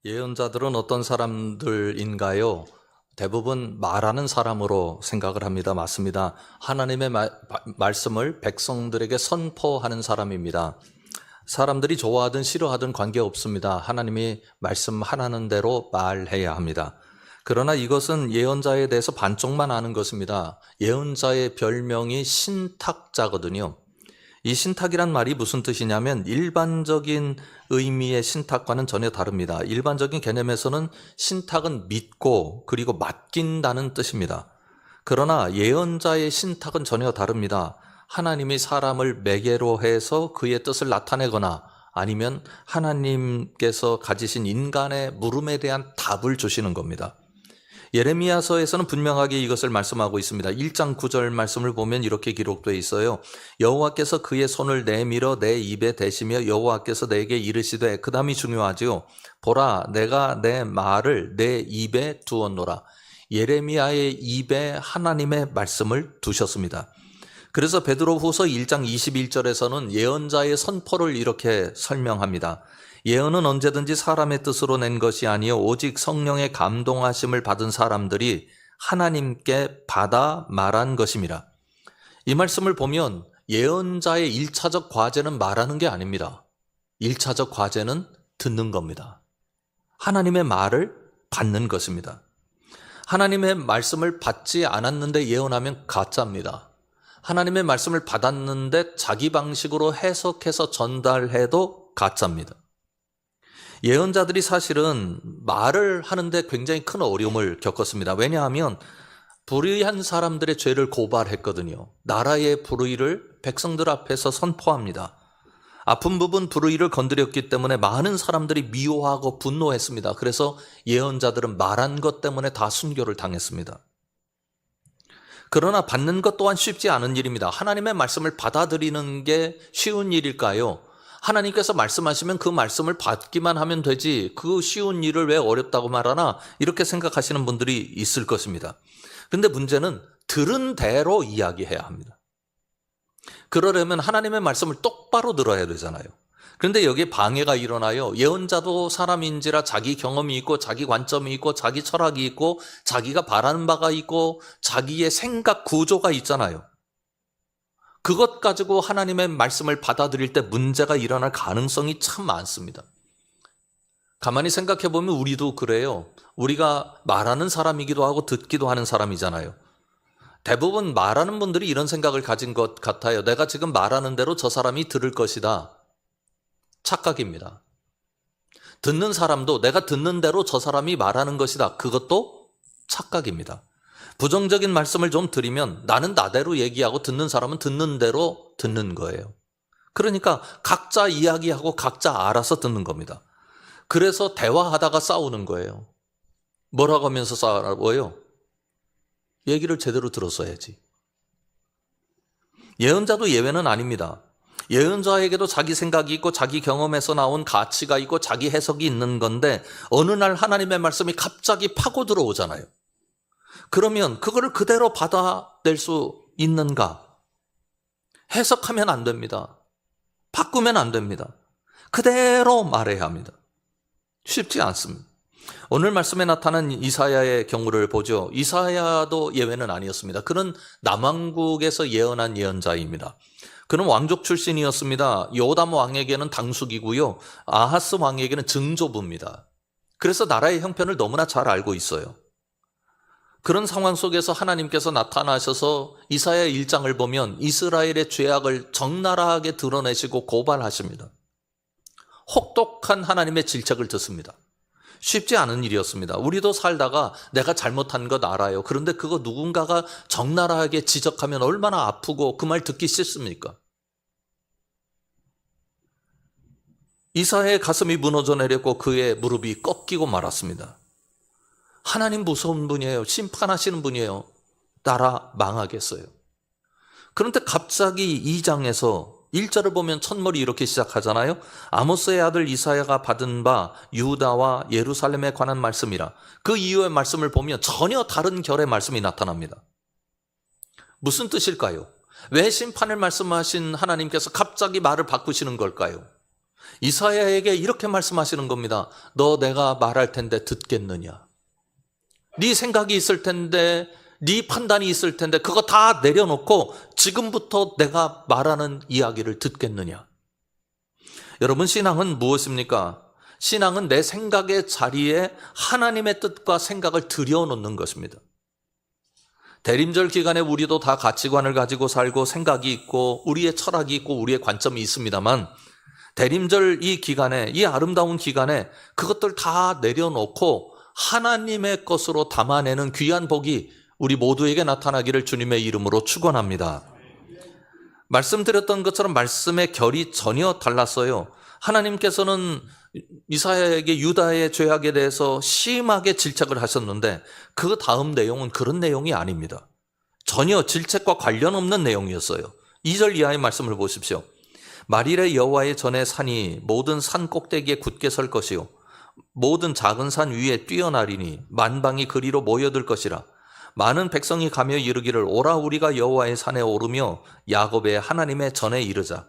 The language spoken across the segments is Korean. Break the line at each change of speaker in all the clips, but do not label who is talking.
예언자들은 어떤 사람들인가요? 대부분 말하는 사람으로 생각을 합니다. 맞습니다. 하나님의 말씀을 백성들에게 선포하는 사람입니다. 사람들이 좋아하든 싫어하든 관계없습니다. 하나님이 말씀하라는 대로 말해야 합니다. 그러나 이것은 예언자에 대해서 반쪽만 아는 것입니다. 예언자의 별명이 신탁자거든요. 이 신탁이란 말이 무슨 뜻이냐면 일반적인 의미의 신탁과는 전혀 다릅니다. 일반적인 개념에서는 신탁은 믿고 그리고 맡긴다는 뜻입니다. 그러나 예언자의 신탁은 전혀 다릅니다. 하나님이 사람을 매개로 해서 그의 뜻을 나타내거나 아니면 하나님께서 가지신 인간의 물음에 대한 답을 주시는 겁니다. 예레미야서에서는 분명하게 이것을 말씀하고 있습니다. 1장 9절 말씀을 보면 이렇게 기록되어 있어요. 여호와께서 그의 손을 내밀어 내 입에 대시며 여호와께서 내게 이르시되, 그 다음이 중요하지요. 보라, 내가 내 말을 내 입에 두었노라. 예레미야의 입에 하나님의 말씀을 두셨습니다. 그래서 베드로후서 1장 21절에서는 예언자의 선포를 이렇게 설명합니다. 예언은 언제든지 사람의 뜻으로 낸 것이 아니요 오직 성령의 감동하심을 받은 사람들이 하나님께 받아 말한 것임이라. 이 말씀을 보면 예언자의 1차적 과제는 말하는 게 아닙니다. 1차적 과제는 듣는 겁니다. 하나님의 말을 받는 것입니다. 하나님의 말씀을 받지 않았는데 예언하면 가짜입니다. 하나님의 말씀을 받았는데 자기 방식으로 해석해서 전달해도 가짜입니다. 예언자들이 사실은 말을 하는데 굉장히 큰 어려움을 겪었습니다. 왜냐하면 불의한 사람들의 죄를 고발했거든요. 나라의 불의를 백성들 앞에서 선포합니다. 아픈 부분 불의를 건드렸기 때문에 많은 사람들이 미워하고 분노했습니다. 그래서 예언자들은 말한 것 때문에 다 순교를 당했습니다. 그러나 받는 것 또한 쉽지 않은 일입니다. 하나님의 말씀을 받아들이는 게 쉬운 일일까요? 하나님께서 말씀하시면 그 말씀을 받기만 하면 되지 그 쉬운 일을 왜 어렵다고 말하나 이렇게 생각하시는 분들이 있을 것입니다. 그런데 문제는 들은 대로 이야기해야 합니다. 그러려면 하나님의 말씀을 똑바로 들어야 되잖아요. 그런데 여기에 방해가 일어나요. 예언자도 사람인지라 자기 경험이 있고 자기 관점이 있고 자기 철학이 있고 자기가 바라는 바가 있고 자기의 생각 구조가 있잖아요. 그것 가지고 하나님의 말씀을 받아들일 때 문제가 일어날 가능성이 참 많습니다. 가만히 생각해 보면 우리도 그래요. 우리가 말하는 사람이기도 하고 듣기도 하는 사람이잖아요. 대부분 말하는 분들이 이런 생각을 가진 것 같아요. 내가 지금 말하는 대로 저 사람이 들을 것이다. 착각입니다. 듣는 사람도 내가 듣는 대로 저 사람이 말하는 것이다. 그것도 착각입니다. 부정적인 말씀을 좀 드리면 나는 나대로 얘기하고 듣는 사람은 듣는 대로 듣는 거예요. 그러니까 각자 이야기하고 각자 알아서 듣는 겁니다. 그래서 대화하다가 싸우는 거예요. 뭐라고 하면서 싸워요? 얘기를 제대로 들었어야지. 예언자도 예외는 아닙니다. 예언자에게도 자기 생각이 있고 자기 경험에서 나온 가치가 있고 자기 해석이 있는 건데 어느 날 하나님의 말씀이 갑자기 파고 들어오잖아요. 그러면 그거를 그대로 받아낼 수 있는가? 해석하면 안 됩니다. 바꾸면 안 됩니다. 그대로 말해야 합니다. 쉽지 않습니다. 오늘 말씀에 나타난 이사야의 경우를 보죠. 이사야도 예외는 아니었습니다. 그는 남왕국에서 예언한 예언자입니다. 그는 왕족 출신이었습니다. 요담 왕에게는 당숙이고요. 아하스 왕에게는 증조부입니다. 그래서 나라의 형편을 너무나 잘 알고 있어요. 그런 상황 속에서 하나님께서 나타나셔서 이사야 1장을 보면 이스라엘의 죄악을 적나라하게 드러내시고 고발하십니다. 혹독한 하나님의 질책을 듣습니다. 쉽지 않은 일이었습니다. 우리도 살다가 내가 잘못한 것 알아요. 그런데 그거 누군가가 적나라하게 지적하면 얼마나 아프고 그 말 듣기 싫습니까? 이사야의 가슴이 무너져 내렸고 그의 무릎이 꺾이고 말았습니다. 하나님 무서운 분이에요. 심판하시는 분이에요. 나라 망하겠어요. 그런데 갑자기 2장에서 1절을 보면 첫머리 이렇게 시작하잖아요. 아모스의 아들 이사야가 받은 바 유다와 예루살렘에 관한 말씀이라. 그 이후의 말씀을 보면 전혀 다른 결의 말씀이 나타납니다. 무슨 뜻일까요? 왜 심판을 말씀하신 하나님께서 갑자기 말을 바꾸시는 걸까요? 이사야에게 이렇게 말씀하시는 겁니다. 너 내가 말할 텐데 듣겠느냐? 네 생각이 있을 텐데, 네 판단이 있을 텐데 그거 다 내려놓고 지금부터 내가 말하는 이야기를 듣겠느냐? 여러분, 신앙은 무엇입니까? 신앙은 내 생각의 자리에 하나님의 뜻과 생각을 들여놓는 것입니다. 대림절 기간에 우리도 다 가치관을 가지고 살고 생각이 있고 우리의 철학이 있고 우리의 관점이 있습니다만, 대림절 이 기간에, 이 아름다운 기간에 그것들 다 내려놓고 하나님의 것으로 담아내는 귀한 복이 우리 모두에게 나타나기를 주님의 이름으로 축원합니다. 말씀드렸던 것처럼 말씀의 결이 전혀 달랐어요. 하나님께서는 이사야에게 유다의 죄악에 대해서 심하게 질책을 하셨는데 그 다음 내용은 그런 내용이 아닙니다. 전혀 질책과 관련 없는 내용이었어요. 2절 이하의 말씀을 보십시오. 말일에 여호와의 전에 산이 모든 산 꼭대기에 굳게 설 것이요 모든 작은 산 위에 뛰어나리니 만방이 그리로 모여들 것이라. 많은 백성이 가며 이르기를 오라 우리가 여호와의 산에 오르며 야곱의 하나님의 전에 이르자.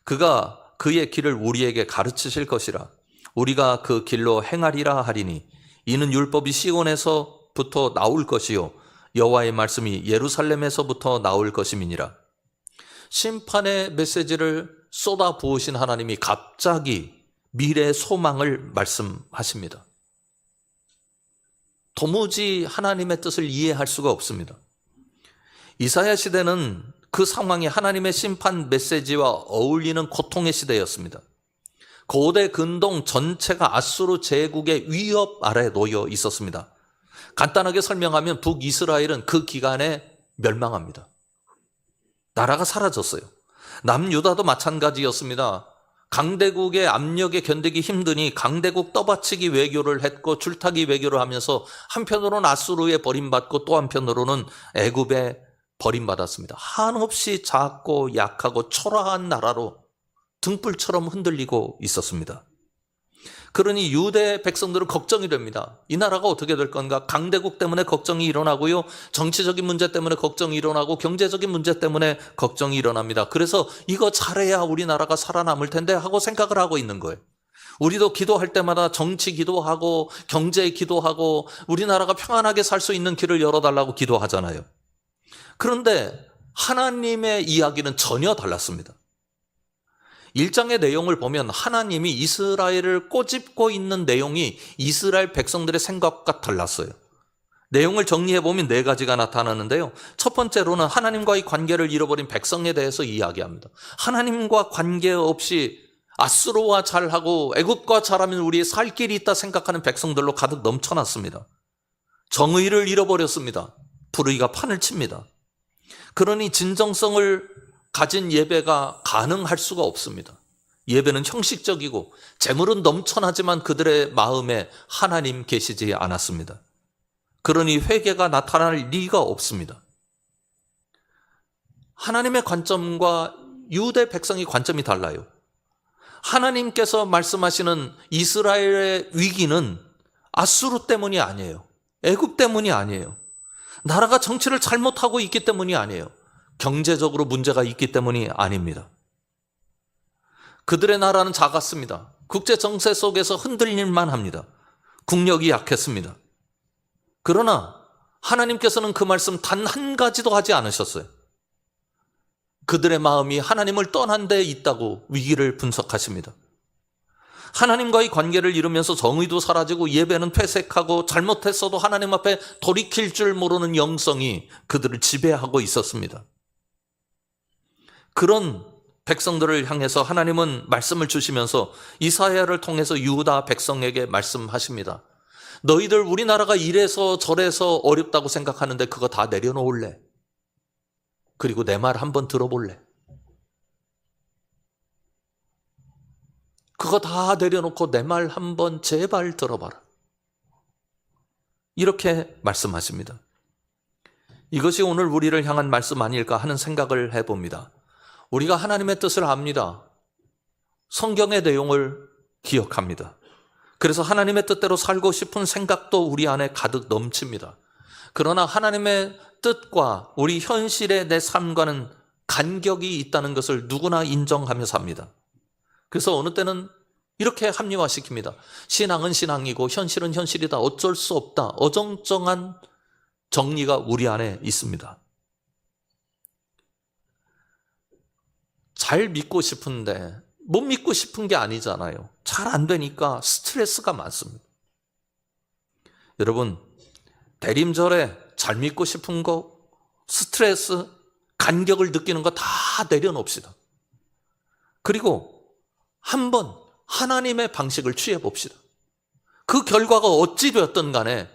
그가 그의 길을 우리에게 가르치실 것이라. 우리가 그 길로 행하리라 하리니 이는 율법이 시온에서부터 나올 것이요 여호와의 말씀이 예루살렘에서부터 나올 것임이니라. 심판의 메시지를 쏟아 부으신 하나님이 갑자기 미래의 소망을 말씀하십니다. 도무지 하나님의 뜻을 이해할 수가 없습니다. 이사야 시대는 그 상황이 하나님의 심판 메시지와 어울리는 고통의 시대였습니다. 고대 근동 전체가 아수르 제국의 위협 아래 놓여 있었습니다. 간단하게 설명하면 북이스라엘은 그 기간에 멸망합니다. 나라가 사라졌어요. 남유다도 마찬가지였습니다. 강대국의 압력에 견디기 힘드니 강대국 떠받치기 외교를 했고 줄타기 외교를 하면서 한편으로는 아수르에 버림받고 또 한편으로는 애굽에 버림받았습니다. 한없이 작고 약하고 초라한 나라로 등불처럼 흔들리고 있었습니다. 그러니 유대 백성들은 걱정이 됩니다. 이 나라가 어떻게 될 건가? 강대국 때문에 걱정이 일어나고요. 정치적인 문제 때문에 걱정이 일어나고 경제적인 문제 때문에 걱정이 일어납니다. 그래서 이거 잘해야 우리나라가 살아남을 텐데 하고 생각을 하고 있는 거예요. 우리도 기도할 때마다 정치 기도하고 경제 기도하고 우리나라가 평안하게 살 수 있는 길을 열어달라고 기도하잖아요. 그런데 하나님의 이야기는 전혀 달랐습니다. 1장의 내용을 보면 하나님이 이스라엘을 꼬집고 있는 내용이 이스라엘 백성들의 생각과 달랐어요. 내용을 정리해보면 4가지가 나타나는데요. 첫 번째로는 하나님과의 관계를 잃어버린 백성에 대해서 이야기합니다. 하나님과 관계없이 아수르와 잘하고 애굽과 잘하면 우리의 살 길이 있다 생각하는 백성들로 가득 넘쳐났습니다. 정의를 잃어버렸습니다. 불의가 판을 칩니다. 그러니 진정성을 가진 예배가 가능할 수가 없습니다. 예배는 형식적이고 재물은 넘쳐나지만 그들의 마음에 하나님 계시지 않았습니다. 그러니 회개가 나타날 리가 없습니다. 하나님의 관점과 유대 백성의 관점이 달라요. 하나님께서 말씀하시는 이스라엘의 위기는 아수르 때문이 아니에요. 애굽 때문이 아니에요. 나라가 정치를 잘못하고 있기 때문이 아니에요. 경제적으로 문제가 있기 때문이 아닙니다. 그들의 나라는 작았습니다. 국제 정세 속에서 흔들릴만 합니다. 국력이 약했습니다. 그러나 하나님께서는 그 말씀 단 한 가지도 하지 않으셨어요. 그들의 마음이 하나님을 떠난 데 있다고 위기를 분석하십니다. 하나님과의 관계를 잃으면서 정의도 사라지고 예배는 퇴색하고 잘못했어도 하나님 앞에 돌이킬 줄 모르는 영성이 그들을 지배하고 있었습니다. 그런 백성들을 향해서 하나님은 말씀을 주시면서 이사야를 통해서 유다 백성에게 말씀하십니다. 너희들 우리나라가 이래서 저래서 어렵다고 생각하는데 그거 다 내려놓을래? 그리고 내 말 한번 들어볼래? 그거 다 내려놓고 내 말 한번 제발 들어봐라. 이렇게 말씀하십니다. 이것이 오늘 우리를 향한 말씀 아닐까 하는 생각을 해봅니다. 우리가 하나님의 뜻을 압니다. 성경의 내용을 기억합니다. 그래서 하나님의 뜻대로 살고 싶은 생각도 우리 안에 가득 넘칩니다. 그러나 하나님의 뜻과 우리 현실의 내 삶과는 간격이 있다는 것을 누구나 인정하며 삽니다. 그래서 어느 때는 이렇게 합리화시킵니다. 신앙은 신앙이고 현실은 현실이다. 어쩔 수 없다. 어정쩡한 정리가 우리 안에 있습니다. 잘 믿고 싶은데 못 믿고 싶은 게 아니잖아요. 잘 안 되니까 스트레스가 많습니다. 여러분, 대림절에 잘 믿고 싶은 거, 스트레스, 간격을 느끼는 거 다 내려놓읍시다. 그리고 한번 하나님의 방식을 취해 봅시다. 그 결과가 어찌 되었든 간에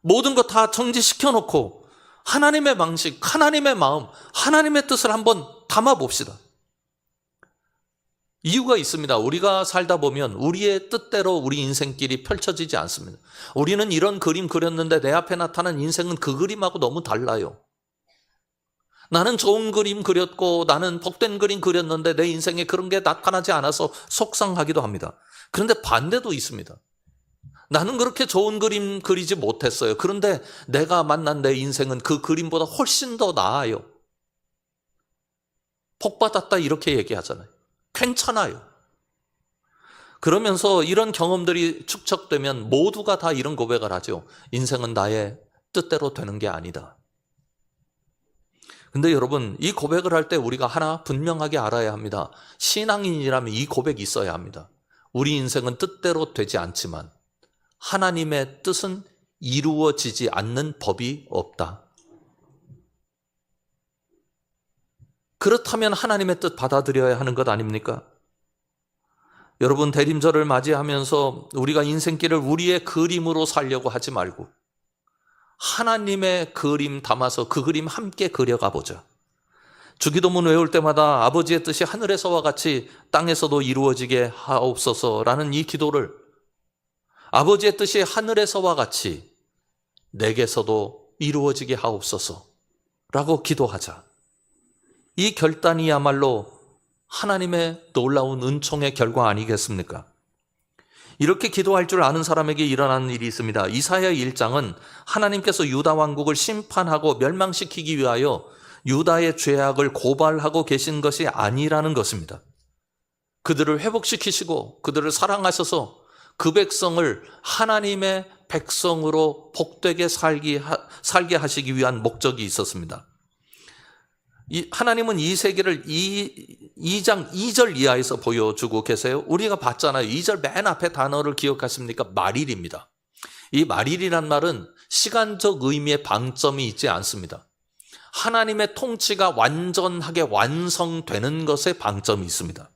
모든 거 다 정지시켜 놓고 하나님의 방식, 하나님의 마음, 하나님의 뜻을 한번 담아 봅시다. 이유가 있습니다. 우리가 살다 보면 우리의 뜻대로 우리 인생길이 펼쳐지지 않습니다. 우리는 이런 그림 그렸는데 내 앞에 나타난 인생은 그 그림하고 너무 달라요. 나는 좋은 그림 그렸고 나는 복된 그림 그렸는데 내 인생에 그런 게 나타나지 않아서 속상하기도 합니다. 그런데 반대도 있습니다. 나는 그렇게 좋은 그림 그리지 못했어요. 그런데 내가 만난 내 인생은 그 그림보다 훨씬 더 나아요. 복받았다 이렇게 얘기하잖아요. 괜찮아요. 그러면서 이런 경험들이 축적되면 모두가 다 이런 고백을 하죠. 인생은 나의 뜻대로 되는 게 아니다. 근데 여러분, 이 고백을 할 때 우리가 하나 분명하게 알아야 합니다. 신앙인이라면 이 고백이 있어야 합니다. 우리 인생은 뜻대로 되지 않지만 하나님의 뜻은 이루어지지 않는 법이 없다. 그렇다면 하나님의 뜻 받아들여야 하는 것 아닙니까? 여러분, 대림절을 맞이하면서 우리가 인생길을 우리의 그림으로 살려고 하지 말고 하나님의 그림 담아서 그 그림 함께 그려가 보자. 주기도문 외울 때마다 아버지의 뜻이 하늘에서와 같이 땅에서도 이루어지게 하옵소서라는 이 기도를 아버지의 뜻이 하늘에서와 같이 내게서도 이루어지게 하옵소서라고 기도하자. 이 결단이야말로 하나님의 놀라운 은총의 결과 아니겠습니까? 이렇게 기도할 줄 아는 사람에게 일어나는 일이 있습니다. 이사야 1장은 하나님께서 유다 왕국을 심판하고 멸망시키기 위하여 유다의 죄악을 고발하고 계신 것이 아니라는 것입니다. 그들을 회복시키시고 그들을 사랑하셔서 그 백성을 하나님의 백성으로 복되게 살게 하시기 위한 목적이 있었습니다. 하나님은 이 세계를 2장 2절 이하에서 보여주고 계세요. 우리가 봤잖아요. 2절 맨 앞에 단어를 기억하십니까? 말일입니다. 이 말일이란 말은 시간적 의미의 방점이 있지 않습니다. 하나님의 통치가 완전하게 완성되는 것에 방점이 있습니다.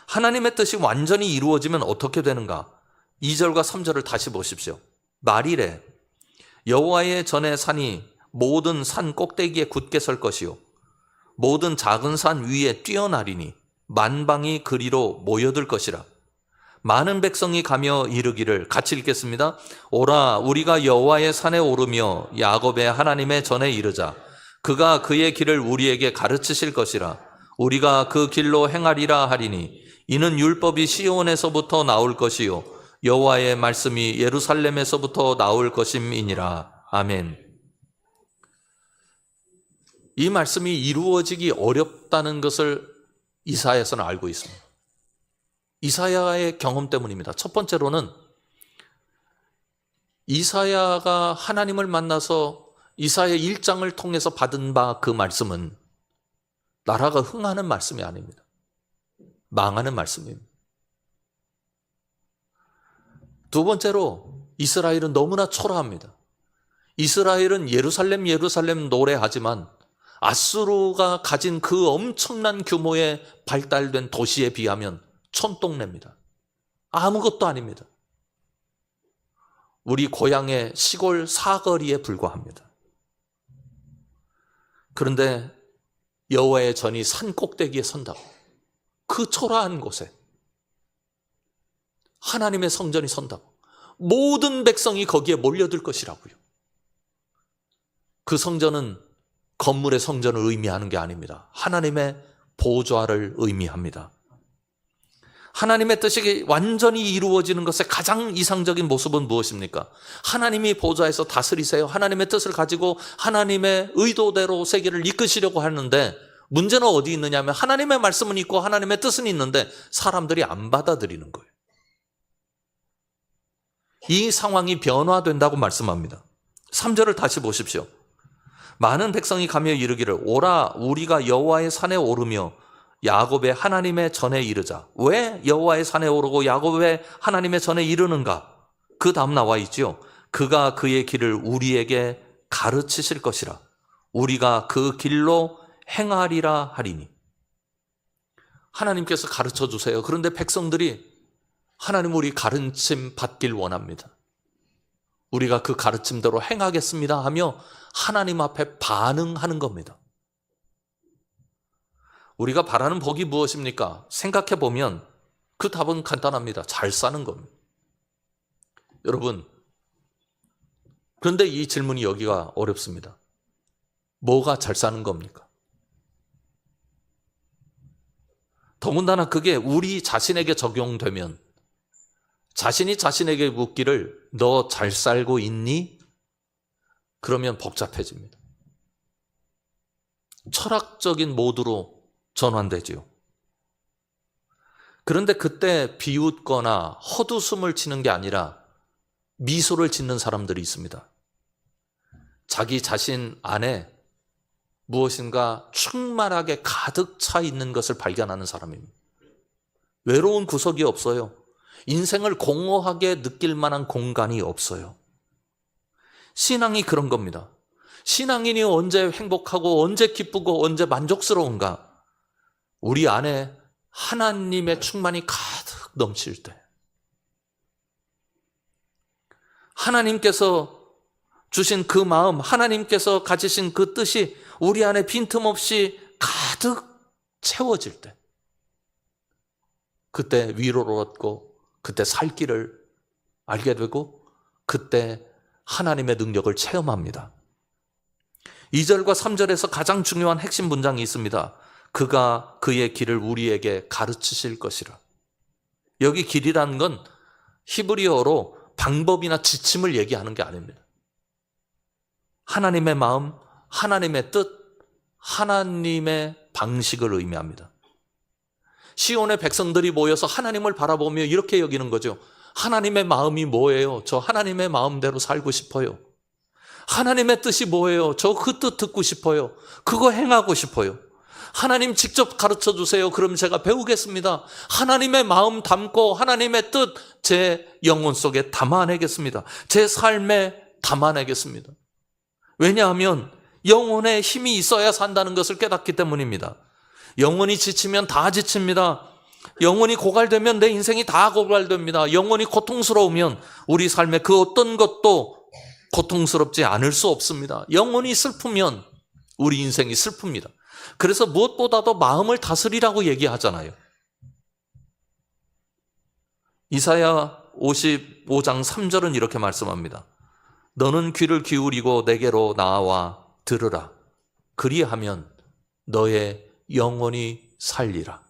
하나님의 뜻이 완전히 이루어지면 어떻게 되는가? 2절과 3절을 다시 보십시오. 말일에 여호와의 전에 산이 모든 산 꼭대기에 굳게 설 것이요 모든 작은 산 위에 뛰어나리니 만방이 그리로 모여들 것이라. 많은 백성이 가며 이르기를, 같이 읽겠습니다. 오라, 우리가 여호와의 산에 오르며 야곱의 하나님의 전에 이르자. 그가 그의 길을 우리에게 가르치실 것이라. 우리가 그 길로 행하리라 하리니 이는 율법이 시온에서부터 나올 것이요 여호와의 말씀이 예루살렘에서부터 나올 것임이니라. 아멘. 이 말씀이 이루어지기 어렵다는 것을 이사야서는 알고 있습니다. 이사야의 경험 때문입니다. 첫 번째로는 이사야가 하나님을 만나서 이사야 1장을 통해서 받은 바 그 말씀은 나라가 흥하는 말씀이 아닙니다. 망하는 말씀입니다. 두 번째로 이스라엘은 너무나 초라합니다. 이스라엘은 예루살렘 예루살렘 노래하지만 아수르가 가진 그 엄청난 규모의 발달된 도시에 비하면 촌동네입니다. 아무것도 아닙니다. 우리 고향의 시골 사거리에 불과합니다. 그런데 여호와의 전이 산 꼭대기에 선다고, 그 초라한 곳에 하나님의 성전이 선다고, 모든 백성이 거기에 몰려들 것이라고요. 그 성전은 건물의 성전을 의미하는 게 아닙니다. 하나님의 보좌를 의미합니다. 하나님의 뜻이 완전히 이루어지는 것의 가장 이상적인 모습은 무엇입니까? 하나님이 보좌에서 다스리세요. 하나님의 뜻을 가지고 하나님의 의도대로 세계를 이끄시려고 하는데 문제는 어디 있느냐면 하나님의 말씀은 있고 하나님의 뜻은 있는데 사람들이 안 받아들이는 거예요. 이 상황이 변화된다고 말씀합니다. 3절을 다시 보십시오. 많은 백성이 가며 이르기를 오라 우리가 여호와의 산에 오르며 야곱의 하나님의 전에 이르자. 왜 여호와의 산에 오르고 야곱의 하나님의 전에 이르는가? 그 다음 나와 있지요. 그가 그의 길을 우리에게 가르치실 것이라. 우리가 그 길로 행하리라 하리니. 하나님께서 가르쳐 주세요. 그런데 백성들이 하나님 우리 가르침 받길 원합니다. 우리가 그 가르침대로 행하겠습니다 하며 하나님 앞에 반응하는 겁니다. 우리가 바라는 복이 무엇입니까? 생각해 보면 그 답은 간단합니다. 잘 사는 겁니다. 여러분, 그런데 이 질문이 여기가 어렵습니다. 뭐가 잘 사는 겁니까? 더군다나 그게 우리 자신에게 적용되면 자신이 자신에게 묻기를 너 잘 살고 있니? 그러면 복잡해집니다. 철학적인 모드로 전환되지요. 그런데 그때 비웃거나 헛웃음을 치는 게 아니라 미소를 짓는 사람들이 있습니다. 자기 자신 안에 무엇인가 충만하게 가득 차 있는 것을 발견하는 사람입니다. 외로운 구석이 없어요. 인생을 공허하게 느낄 만한 공간이 없어요. 신앙이 그런 겁니다. 신앙인이 언제 행복하고 언제 기쁘고 언제 만족스러운가? 우리 안에 하나님의 충만이 가득 넘칠 때, 하나님께서 주신 그 마음, 하나님께서 가지신 그 뜻이 우리 안에 빈틈없이 가득 채워질 때, 그때 위로를 얻고 그때 살 길을 알게 되고 그때 하나님의 능력을 체험합니다. 2절과 3절에서 가장 중요한 핵심 문장이 있습니다. 그가 그의 길을 우리에게 가르치실 것이라. 여기 길이라는 건 히브리어로 방법이나 지침을 얘기하는 게 아닙니다. 하나님의 마음, 하나님의 뜻, 하나님의 방식을 의미합니다. 시온의 백성들이 모여서 하나님을 바라보며 이렇게 여기는 거죠. 하나님의 마음이 뭐예요? 저 하나님의 마음대로 살고 싶어요. 하나님의 뜻이 뭐예요? 저 그 뜻 듣고 싶어요. 그거 행하고 싶어요. 하나님 직접 가르쳐 주세요. 그럼 제가 배우겠습니다. 하나님의 마음 담고 하나님의 뜻 제 영혼 속에 담아내겠습니다. 제 삶에 담아내겠습니다. 왜냐하면 영혼에 힘이 있어야 산다는 것을 깨닫기 때문입니다. 영혼이 지치면 다 지칩니다. 영혼이 고갈되면 내 인생이 다 고갈됩니다. 영혼이 고통스러우면 우리 삶의 그 어떤 것도 고통스럽지 않을 수 없습니다. 영혼이 슬프면 우리 인생이 슬픕니다. 그래서 무엇보다도 마음을 다스리라고 얘기하잖아요. 이사야 55장 3절은 이렇게 말씀합니다. 너는 귀를 기울이고 내게로 나와 들으라. 그리하면 너의 영혼이 살리라.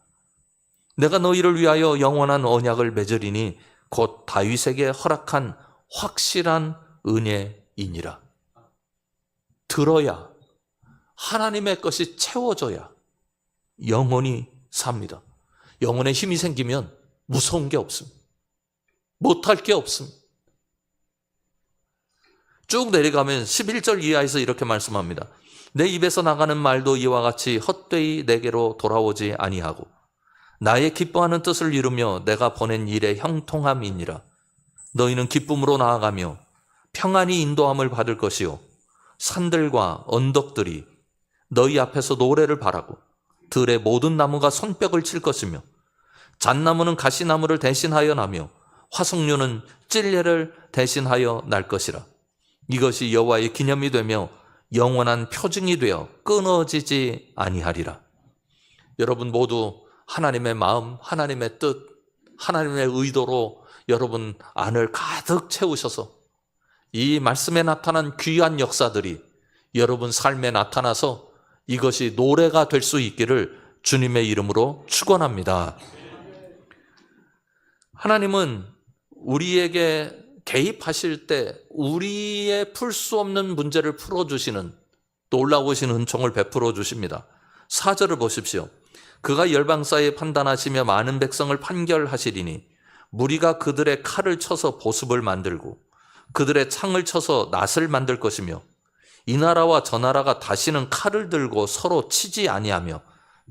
내가 너희를 위하여 영원한 언약을 맺으리니 곧 다윗에게 허락한 확실한 은혜이니라. 들어야, 하나님의 것이 채워져야 영혼이 삽니다. 영혼에 힘이 생기면 무서운 게 없습니다. 못할 게 없습니다. 쭉 내려가면 11절 이하에서 이렇게 말씀합니다. 내 입에서 나가는 말도 이와 같이 헛되이 내게로 돌아오지 아니하고 나의 기뻐하는 뜻을 이루며 내가 보낸 일의 형통함이니라. 너희는 기쁨으로 나아가며 평안히 인도함을 받을 것이요 산들과 언덕들이 너희 앞에서 노래를 바라고 들의 모든 나무가 손뼉을 칠 것이며 잣나무는 가시나무를 대신하여 나며 화석류는 찔레를 대신하여 날 것이라. 이것이 여호와의 기념이 되며 영원한 표징이 되어 끊어지지 아니하리라. 여러분 모두 하나님의 마음, 하나님의 뜻, 하나님의 의도로 여러분 안을 가득 채우셔서 이 말씀에 나타난 귀한 역사들이 여러분 삶에 나타나서 이것이 노래가 될 수 있기를 주님의 이름으로 축원합니다. 하나님은 우리에게 개입하실 때 우리의 풀 수 없는 문제를 풀어주시는 놀라우신 은총을 베풀어 주십니다. 4절을 보십시오. 그가 열방 사이에 판단하시며 많은 백성을 판결하시리니 무리가 그들의 칼을 쳐서 보습을 만들고 그들의 창을 쳐서 낫을 만들 것이며 이 나라와 저 나라가 다시는 칼을 들고 서로 치지 아니하며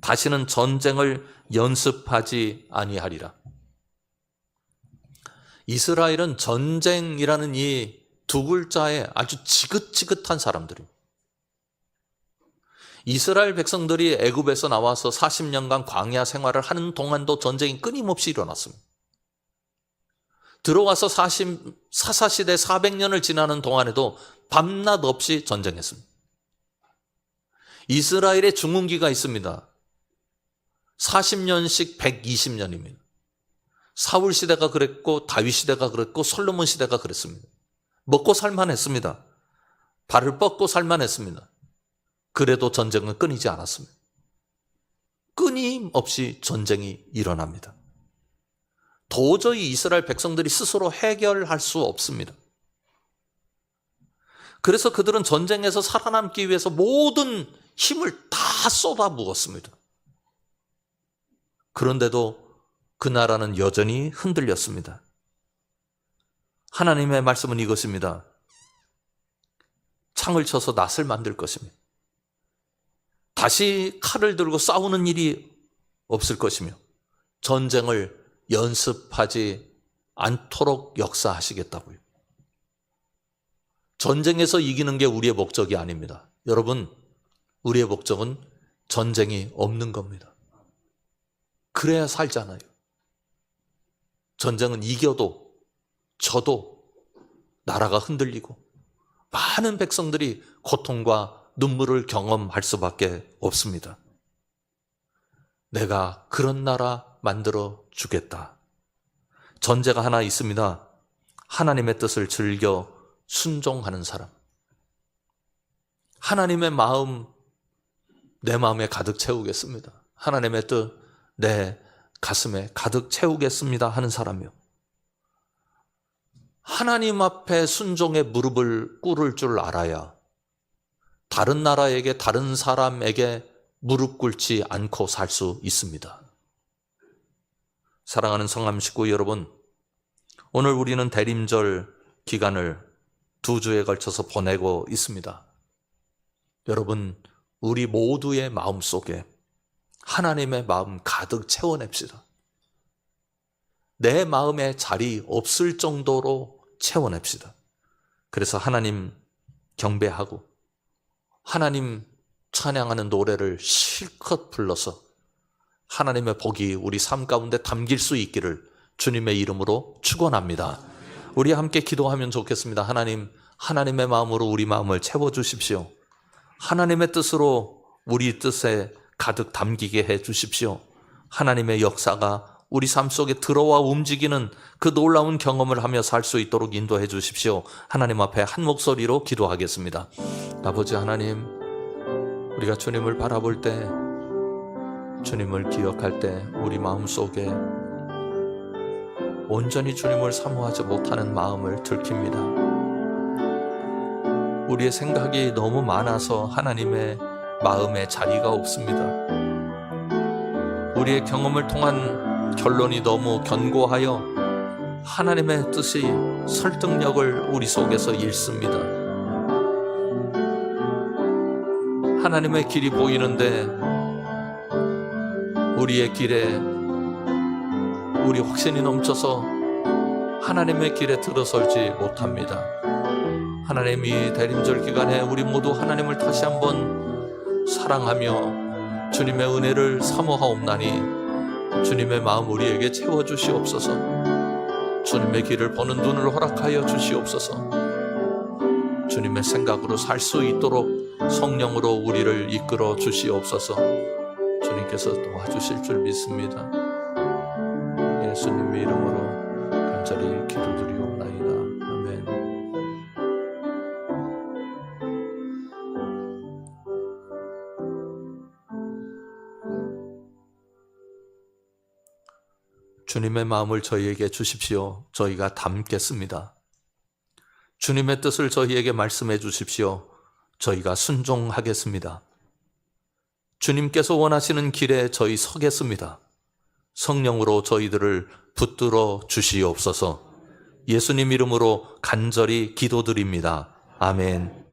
다시는 전쟁을 연습하지 아니하리라. 이스라엘은 전쟁이라는 이 두 글자에 아주 지긋지긋한 사람들입니다. 이스라엘 백성들이 애굽에서 나와서 40년간 광야 생활을 하는 동안도 전쟁이 끊임없이 일어났습니다. 들어와서 사사시대 400년을 지나는 동안에도 밤낮 없이 전쟁했습니다. 이스라엘의 중흥기가 있습니다. 40년씩 120년입니다. 사울 시대가 그랬고 다윗 시대가 그랬고 솔로몬 시대가 그랬습니다. 먹고 살만했습니다. 발을 뻗고 살만했습니다. 그래도 전쟁은 끊이지 않았습니다. 끊임없이 전쟁이 일어납니다. 도저히 이스라엘 백성들이 스스로 해결할 수 없습니다. 그래서 그들은 전쟁에서 살아남기 위해서 모든 힘을 다 쏟아부었습니다. 그런데도 그 나라는 여전히 흔들렸습니다. 하나님의 말씀은 이것입니다. 창을 쳐서 낫을 만들 것입니다. 다시 칼을 들고 싸우는 일이 없을 것이며 전쟁을 연습하지 않도록 역사하시겠다고요. 전쟁에서 이기는 게 우리의 목적이 아닙니다. 여러분, 우리의 목적은 전쟁이 없는 겁니다. 그래야 살잖아요. 전쟁은 이겨도 져도 나라가 흔들리고 많은 백성들이 고통과 눈물을 경험할 수밖에 없습니다. 내가 그런 나라 만들어 주겠다. 전제가 하나 있습니다. 하나님의 뜻을 즐겨 순종하는 사람. 하나님의 마음, 내 마음에 가득 채우겠습니다. 하나님의 뜻, 내 가슴에 가득 채우겠습니다 하는 사람이요. 하나님 앞에 순종의 무릎을 꿇을 줄 알아야 다른 나라에게, 다른 사람에게 무릎 꿇지 않고 살 수 있습니다. 사랑하는 성함 식구 여러분, 오늘 우리는 대림절 기간을 2주에 걸쳐서 보내고 있습니다. 여러분, 우리 모두의 마음속에 하나님의 마음 가득 채워냅시다. 내 마음에 자리 없을 정도로 채워냅시다. 그래서 하나님 경배하고 하나님 찬양하는 노래를 실컷 불러서 하나님의 복이 우리 삶 가운데 담길 수 있기를 주님의 이름으로 축원합니다. 우리 함께 기도하면 좋겠습니다. 하나님, 하나님의 마음으로 우리 마음을 채워주십시오. 하나님의 뜻으로 우리 뜻에 가득 담기게 해 주십시오. 하나님의 역사가 우리 삶 속에 들어와 움직이는 그 놀라운 경험을 하며 살 수 있도록 인도해 주십시오. 하나님 앞에 한 목소리로 기도하겠습니다. 아버지 하나님, 우리가 주님을 바라볼 때, 주님을 기억할 때 우리 마음속에 온전히 주님을 사모하지 못하는 마음을 들킵니다. 우리의 생각이 너무 많아서 하나님의 마음에 자리가 없습니다. 우리의 경험을 통한 결론이 너무 견고하여 하나님의 뜻이 설득력을 우리 속에서 잃습니다. 하나님의 길이 보이는데 우리의 길에 우리 확신이 넘쳐서 하나님의 길에 들어설지 못합니다. 하나님, 이 대림절 기간에 우리 모두 하나님을 다시 한번 사랑하며 주님의 은혜를 사모하옵나니 주님의 마음 우리에게 채워주시옵소서. 주님의 길을 보는 눈을 허락하여 주시옵소서. 주님의 생각으로 살 수 있도록 성령으로 우리를 이끌어 주시옵소서. 주님께서 도와주실 줄 믿습니다. 예수님의 이름으로 간절히 기도드리옵나이다. 아멘. 주님의 마음을 저희에게 주십시오. 저희가 담겠습니다. 주님의 뜻을 저희에게 말씀해 주십시오. 저희가 순종하겠습니다. 주님께서 원하시는 길에 저희 서겠습니다. 성령으로 저희들을 붙들어 주시옵소서. 예수님 이름으로 간절히 기도드립니다. 아멘.